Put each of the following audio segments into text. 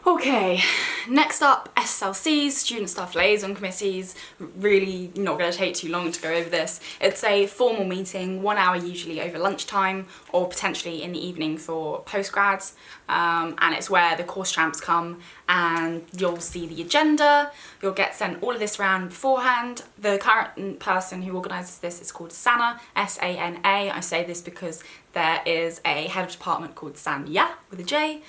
Okay, next up, SSLCs, student staff liaison committees. Really not going to take too long to go over this. It's a formal meeting, 1 hour usually over lunchtime or potentially in the evening for postgrads, and it's where the course champs come and you'll see the agenda. You'll get sent all of this round beforehand. The current person who organises this is called Sana, S-A-N-A. I say this because there is a head of department called Sanya with a J.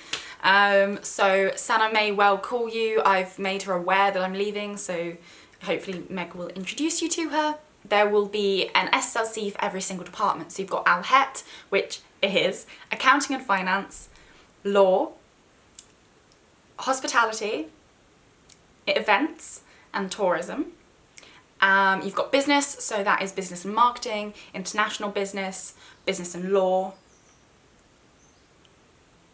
So Sana may well call you. I've made her aware that I'm leaving, so hopefully Meg will introduce you to her. There will be an SSLC for every single department. So you've got Al-Het, which is accounting and finance, law, hospitality, events and tourism. You've got business, so that is business and marketing, international business, business and law,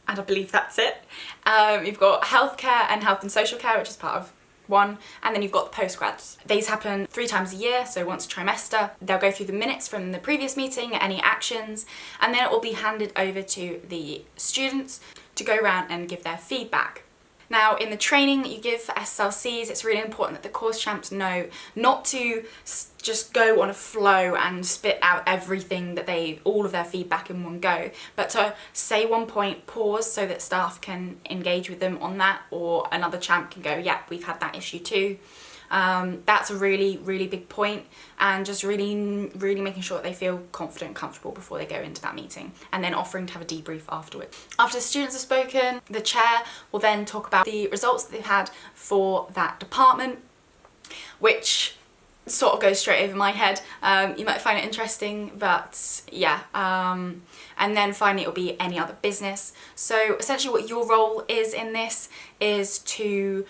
and I believe that's it. You've got healthcare and health and social care, which is part of one, and then you've got the postgrads. These happen 3 times a year, so once a trimester. They'll go through the minutes from the previous meeting, any actions, and then it will be handed over to the students to go around and give their feedback. Now, in the training that you give for SSLCs, it's really important that the course champs know not to just go on a flow and spit out everything that all of their feedback in one go, but to say one point, pause so that staff can engage with them on that, or another champ can go, yeah, we've had that issue too. That's a really, really big point, and just really making sure that they feel confident and comfortable before they go into that meeting, and then offering to have a debrief afterwards. After the students have spoken, the chair will then talk about the results that they've had for that department, which sort of goes straight over my head. You might find it interesting, but yeah. And then finally it'll be any other business. So essentially what your role is in this is to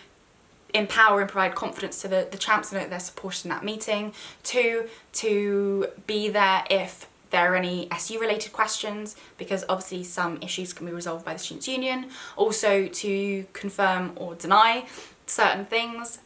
empower and provide confidence to the champs and that they're supported in that meeting. 2, to be there if there are any SU related questions, because obviously some issues can be resolved by the Students' Union. Also to confirm or deny certain things.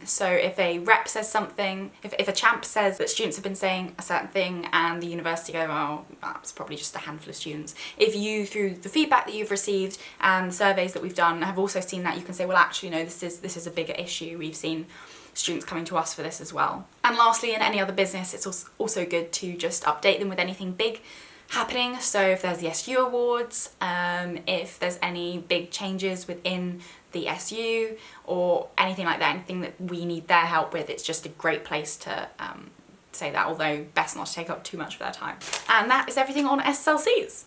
So if a rep says something, if a champ says that students have been saying a certain thing and the university go, oh, that's probably just a handful of students. If you, through the feedback that you've received and the surveys that we've done, have also seen that, you can say, well, actually, no, this is a bigger issue. We've seen students coming to us for this as well. And lastly, in any other business, it's also good to just update them with anything big happening. So if there's the SU awards, if there's any big changes within the SU or anything like that, anything that we need their help with, it's just a great place to say that, although best not to take up too much of their time. And that is everything on SSLCs.